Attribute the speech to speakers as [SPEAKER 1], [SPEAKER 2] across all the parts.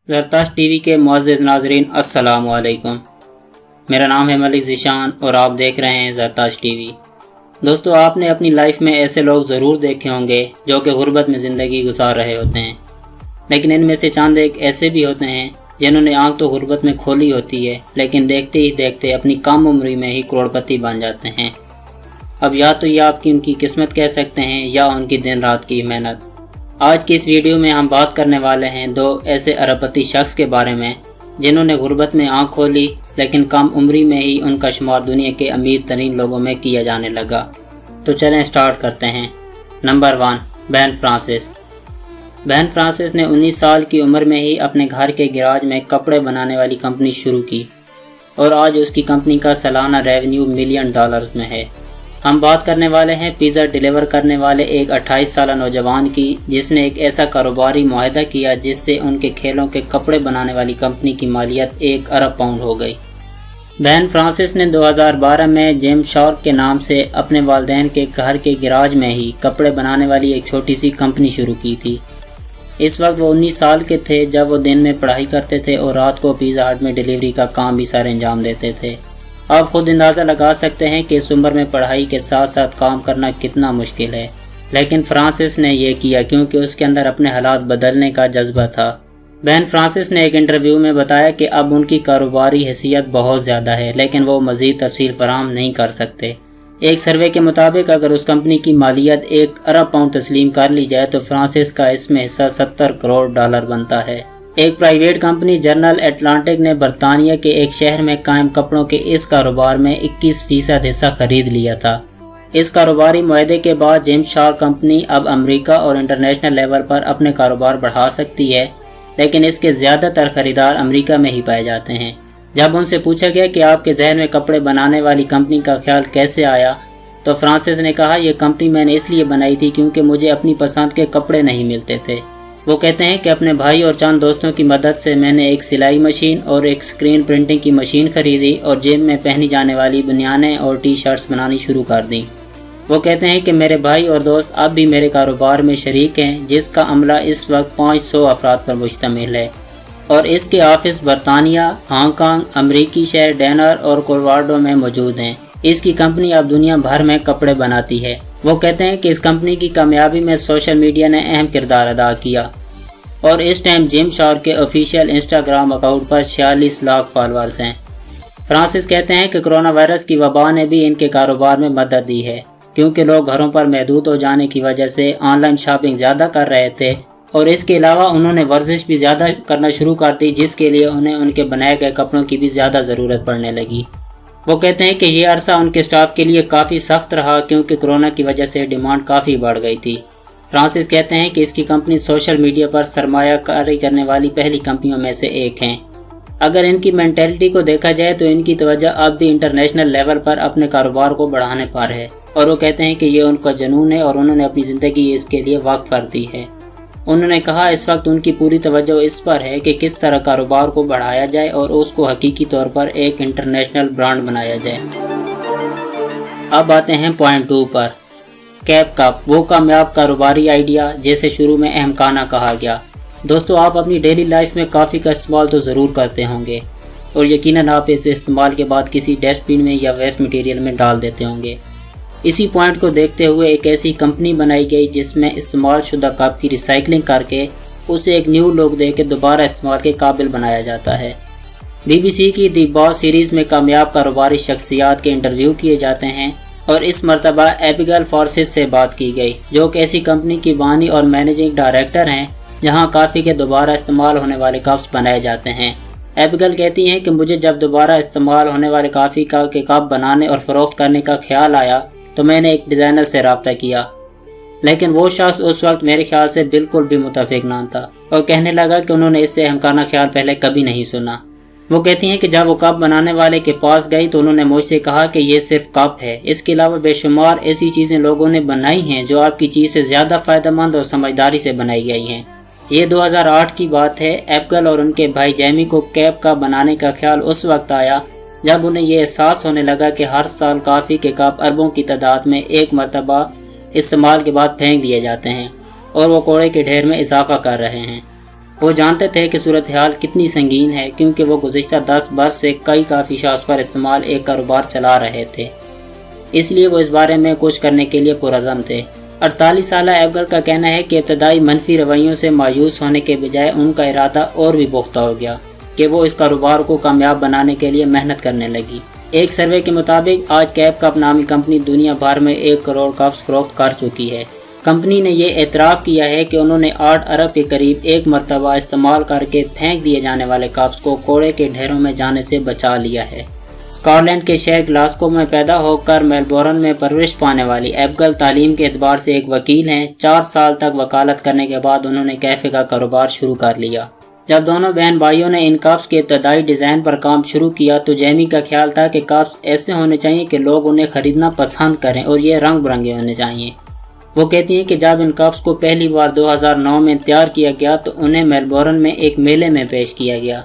[SPEAKER 1] ज़रताश TV के मुअज़्ज़िज़ नाज़रीन अस्सलामु अलैकुम। मेरा नाम है मलिक ज़ीशान और आप देख रहे हैं ज़रताश टीवी। दोस्तों, आपने अपनी लाइफ में ऐसे लोग ज़रूर देखे होंगे जो कि गुर्बत में ज़िंदगी गुजार रहे होते हैं, लेकिन इनमें से चंद एक ऐसे भी होते हैं जिन्होंने आंख तो गुर्बत में खोली होती है, लेकिन देखते ही देखते अपनी कम उम्री में ही करोड़पति बन जाते हैं। अब या तो ये आपकी उनकी किस्मत कह सकते हैं या उनकी दिन रात की मेहनत। आज की इस वीडियो में हम बात करने वाले हैं दो ऐसे अरबपति शख्स के बारे में जिन्होंने गुर्बत में आंख खोली, लेकिन कम उम्री में ही उनका शुमार दुनिया के अमीर तरीन लोगों में किया जाने लगा। तो चलें स्टार्ट करते हैं। Number 1, Ben Francis. Ben Francis ने 19 साल की उम्र में ही अपने घर के गैराज में कपड़े बनाने वाली कंपनी शुरू की और आज उसकी कंपनी का सालाना रेवेन्यू $1 मिलियन में है। हम बात करने वाले हैं पिज़्ज़ा डिलीवर करने वाले एक 28 साल नौजवान की, जिसने एक ऐसा कारोबारी मुआहदा किया जिससे उनके खेलों के कपड़े बनाने वाली कंपनी की मालियत £1 अरब हो गई। बेन फ्रांसिस ने 2012 में जिम शॉर्क के नाम से अपने वालिदैन के घर के गैराज में ही कपड़े बनाने वाली एक छोटी सी कंपनी शुरू की थी। इस वक्त वो 19 साल के थे जब वो दिन में पढ़ाई करते थे और रात को पिज़्ज़ा हट में डिलीवरी का काम भी सारे अंजाम देते थे। आप खुद अंदाज़ा लगा सकते हैं कि इस उम्र में पढ़ाई के साथ साथ काम करना कितना मुश्किल है, लेकिन फ्रांसिस ने ये किया क्योंकि उसके अंदर अपने हालात बदलने का जज्बा था। बेन फ्रांसिस ने एक इंटरव्यू में बताया कि अब उनकी कारोबारी हैसियत बहुत ज़्यादा है, लेकिन वो मज़ीद तफसील फराहम नहीं कर सकते। एक सर्वे के मुताबिक अगर उस कंपनी की मालियत £1 अरब तस्लीम कर ली जाए तो फ्रांसिस का इसमें हिस्सा $70 करोड़ बनता है। एक प्राइवेट कंपनी जर्नल एटलांटिक ने बरतानिया के एक शहर में कायम कपड़ों के इस कारोबार में 21% हिस्सा खरीद लिया था। इस कारोबारी मुआहदे के बाद जिम शॉर्क कंपनी अब अमेरिका और इंटरनेशनल लेवल पर अपने कारोबार बढ़ा सकती है, लेकिन इसके ज़्यादातर खरीदार अमेरिका में ही पाए जाते हैं। जब उनसे पूछा गया कि आपके जहन में कपड़े बनाने वाली कंपनी का ख्याल कैसे आया, तो फ्रांसिस ने कहा, यह कंपनी मैंने इसलिए बनाई थी क्योंकि मुझे अपनी पसंद के कपड़े नहीं मिलते थे। वो कहते हैं कि अपने भाई और चंद दोस्तों की मदद से मैंने एक सिलाई मशीन और एक स्क्रीन प्रिंटिंग की मशीन खरीदी और जिम में पहनी जाने वाली बनियानें और टी शर्ट्स बनानी शुरू कर दी। वो कहते हैं कि मेरे भाई और दोस्त अब भी मेरे कारोबार में शरीक हैं, जिसका अमला इस वक्त 500 अफराद पर मुश्तमिल है और इसके ऑफिस बरतानिया, हांगकांग, अमरीकी शहर डेनर और कोलोराडो में मौजूद हैं। इसकी कंपनी अब दुनिया भर में कपड़े बनाती है। वो कहते हैं कि इस कंपनी की कामयाबी में सोशल मीडिया ने अहम किरदार अदा किया और इस टाइम जिम शॉर्क के ऑफिशियल इंस्टाग्राम अकाउंट पर 46 लाख फॉलोअर्स हैं। फ्रांसिस कहते हैं कि कोरोना वायरस की वबा ने भी इनके कारोबार में मदद दी है, क्योंकि लोग घरों पर महदूद हो जाने की वजह से ऑनलाइन शॉपिंग ज़्यादा कर रहे थे और इसके अलावा उन्होंने वर्जिश भी ज़्यादा करना शुरू कर दी, जिसके लिए उन्हें उनके बनाए गए कपड़ों की भी ज़्यादा ज़रूरत पड़ने लगी। वो कहते हैं कि ये अरसा उनके स्टाफ के लिए काफ़ी सख्त रहा क्योंकि कोरोना की वजह से डिमांड काफ़ी बढ़ गई थी। फ्रांसिस कहते हैं कि इसकी कंपनी सोशल मीडिया पर सरमायाकारी करने वाली पहली कंपनियों में से एक हैं। अगर इनकी मेंटेलिटी को देखा जाए तो इनकी तवज्जो अब भी इंटरनेशनल लेवल पर अपने कारोबार को बढ़ाने पर है और वो कहते हैं कि ये उनका जुनून है और उन्होंने अपनी ज़िंदगी इसके लिए वक्फ कर दी है। उन्होंने कहा, इस वक्त उनकी पूरी तवज्जो इस पर है कि किस तरह कारोबार को बढ़ाया जाए और उसको हकीकी तौर पर एक इंटरनेशनल ब्रांड बनाया जाए। अब आते हैं पॉइंट 2 पर। कैप कप, वो कामयाब कारोबारी आइडिया जिसे शुरू में अहमकाना कहा गया। दोस्तों, आप अपनी डेली लाइफ में काफ़ी का इस्तेमाल तो ज़रूर करते होंगे और यकीनन आप इसे इस्तेमाल के बाद किसी डस्टबिन में या वेस्ट मटेरियल में डाल देते होंगे। इसी पॉइंट को देखते हुए एक ऐसी कंपनी बनाई गई जिसमें इस्तेमाल शुदा कप की रिसाइकलिंग करके उसे एक न्यू लुक देकर दोबारा इस्तेमाल के काबिल बनाया जाता है। BBC की दी बॉस सीरीज़ में कामयाब कारोबारी शख्सियात के इंटरव्यू किए जाते हैं और इस मरतबा एबिगेल फॉर्सिस से बात की गई, जो कि ऐसी कंपनी की बानी और मैनेजिंग डायरेक्टर हैं जहां काफ़ी के दोबारा इस्तेमाल होने वाले कप्स बनाए जाते हैं। एबिगेल कहती हैं कि मुझे जब दोबारा इस्तेमाल होने वाले काफ़ी के कप बनाने और फ़रोख्त करने का ख्याल आया तो मैंने एक डिज़ाइनर से रब्ता किया, लेकिन वो शख्स उस वक्त मेरे ख्याल से बिल्कुल भी मुतफिक ना था और कहने लगा कि उन्होंने इससे अहमकाना ख्याल पहले कभी नहीं सुना। वो कहती हैं कि जब वो कप बनाने वाले के पास गई तो उन्होंने मुझसे कहा कि ये सिर्फ कप है, इसके अलावा बेशुमार ऐसी चीज़ें लोगों ने बनाई हैं जो आपकी चीज़ से ज़्यादा फ़ायदेमंद और समझदारी से बनाई गई हैं। ये 2008 की बात है। एप्पल और उनके भाई जैमी को कैप का बनाने का ख्याल उस वक्त आया जब उन्हें यह एहसास होने लगा कि हर साल कॉफ़ी के कप अरबों की तादाद में एक मरतबा इस्तेमाल के बाद फेंक दिए जाते हैं और वो कूड़े के ढेर में इजाफा कर रहे हैं। وہ جانتے تھے کہ صورتحال کتنی سنگین ہے، کیونکہ وہ گزشتہ 10 برس سے کئی کافی شاپس پر استعمال ایک کاروبار چلا رہے تھے، اس لیے وہ اس بارے میں کچھ کرنے کے لیے پرعزم تھے۔ 48 سالہ ایبگل کا کہنا ہے کہ ابتدائی منفی رویوں سے مایوس ہونے کے بجائے ان کا ارادہ اور بھی پختہ ہو گیا کہ وہ اس کاروبار کو کامیاب بنانے کے لیے محنت کرنے لگی۔ ایک سروے کے مطابق آج کیپ کپ نامی کمپنی دنیا بھر میں 1 کروڑ کپس فروخت کر چکی ہے۔ کمپنی نے یہ اعتراف کیا ہے کہ انہوں نے 8 ارب کے قریب ایک مرتبہ استعمال کر کے پھینک دیے جانے والے کپس کو کوڑے کے ڈھیروں میں جانے سے بچا لیا ہے۔ اسکاٹ لینڈ کے شہر گلاسکو میں پیدا ہو کر میلبورن میں پرورش پانے والی ایبگل تعلیم کے اعتبار سے ایک وکیل ہیں۔ 4 سال تک وکالت کرنے کے بعد انہوں نے کیفے کا کاروبار شروع کر لیا۔ جب دونوں بہن بھائیوں نے ان کپس کے ابتدائی ڈیزائن پر کام شروع کیا تو جیمی کا خیال تھا کہ کپس ایسے ہونے چاہیے کہ لوگ انہیں خریدنا پسند کریں اور یہ رنگ برنگے ہونے چاہیے۔ وہ کہتی ہیں کہ جب ان کپس کو پہلی بار 2009 میں تیار کیا گیا تو انہیں میلبورن میں ایک میلے میں پیش کیا گیا۔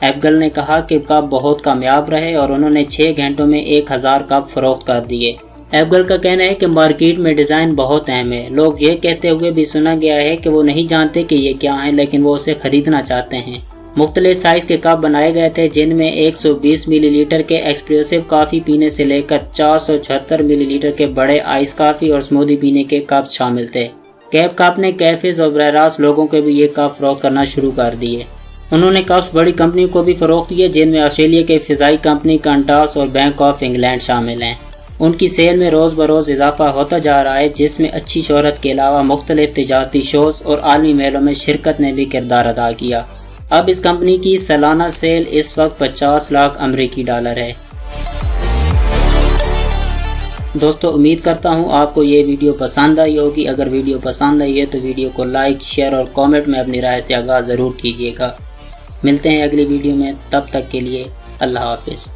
[SPEAKER 1] ایبگل نے کہا کہ کپ بہت کامیاب رہے اور انہوں نے 6 گھنٹوں میں 1000 کپ فروخت کر دیے۔ ایبگل کا کہنا ہے کہ مارکیٹ میں ڈیزائن بہت اہم ہے۔ لوگ یہ کہتے ہوئے بھی سنا گیا ہے کہ وہ نہیں جانتے کہ یہ کیا ہیں، لیکن وہ اسے خریدنا چاہتے ہیں۔ مختلف سائز کے کپ بنائے گئے تھے، جن میں 120 ملی لیٹر کے ایکسپریسو کافی پینے سے لے کر 476 ملی لیٹر کے بڑے آئس کافی اور سمودی پینے کے کپس شامل تھے۔ کیپ کپ نے کیفیز اور براہ راست لوگوں کے بھی یہ کپ فروخت کرنا شروع کر دیے۔ انہوں نے کپس بڑی کمپنیوں کو بھی فروخت کیے، جن میں آسٹریلیا کے فضائی کمپنی کانٹاس اور بینک آف انگلینڈ شامل ہیں۔ ان کی سیل میں روز بروز اضافہ ہوتا جا رہا ہے، جس میں اچھی شہرت کے علاوہ مختلف تجارتی شوز اور عالمی میلوں میں شرکت نے بھی کردار ادا کیا۔ اب اس کمپنی کی سالانہ سیل اس وقت 50 لاکھ امریکی ڈالر ہے۔ دوستو، امید کرتا ہوں آپ کو یہ ویڈیو پسند آئی ہوگی۔ اگر ویڈیو پسند آئی ہے تو ویڈیو کو لائک، شیئر اور کامنٹ میں اپنی رائے سے آگاہ ضرور کیجیے گا۔ ملتے ہیں اگلی ویڈیو میں، تب تک کے لیے اللہ حافظ۔